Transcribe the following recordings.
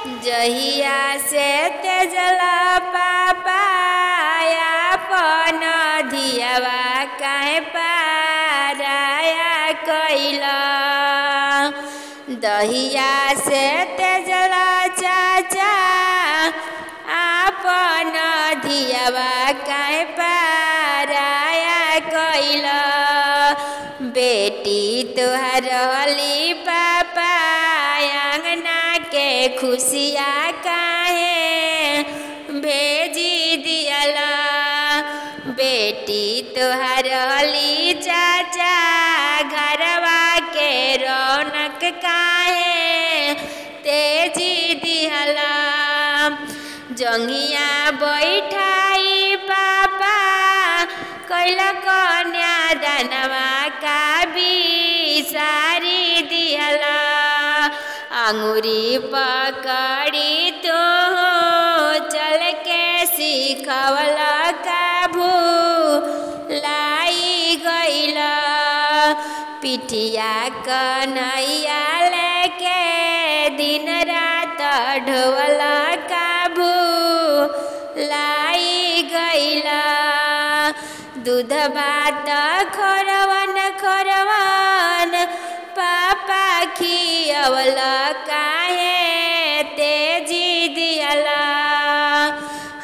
जहिया से तेजला पापा अपन धियावा काहे पाराया कैला। दहिया से तेजला चाचा अपन धियावा काहे पाराया कैला। बेटी तुहर हली पापा अंगना के खुशिया काहे भेजी दियला। बेटी तुहर हली चाचा घरवा के रौनक काहे तेजी दिहला। जंगिया बैठाई पापा कैला कन्या दानवा का बिसारी दिहला। अंगूरी पकड़ी तो चल के सिखवला का भूलाई गइला। पिठिया कन्हैया लेके दिन रात ढोवला का भूलाई गइला। दूध भात खोरवन खोरवन पापा खियवला काहे तेजी दियला।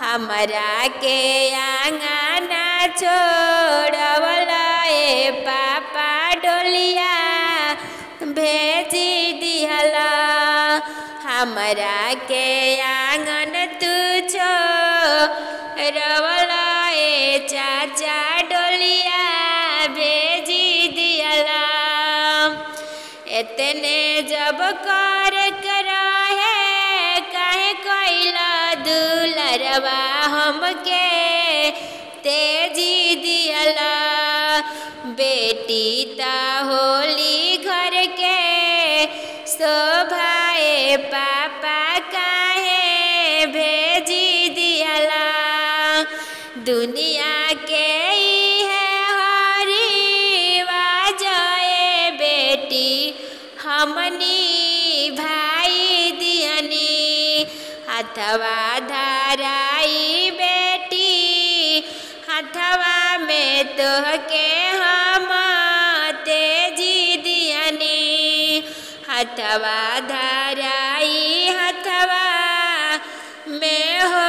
हमरा के आंगना छोड़वला ए पापा डोलिया भेजी दिहला। हमरा के आंगन तू छोड़वला ए चाचा डोलिया भेजी दिहला। इतने जब कर है काहे कैला दुलरवा हमके तेजी दियला। बेटी ता होली घर के शोभाए पापा काहे भेजी दियला। दुनिया के हमनी भाई दियनी हथवा धराई बेटी हथवा में तोहके हम तेजी दियनी। हथवा धराई हथवा में हो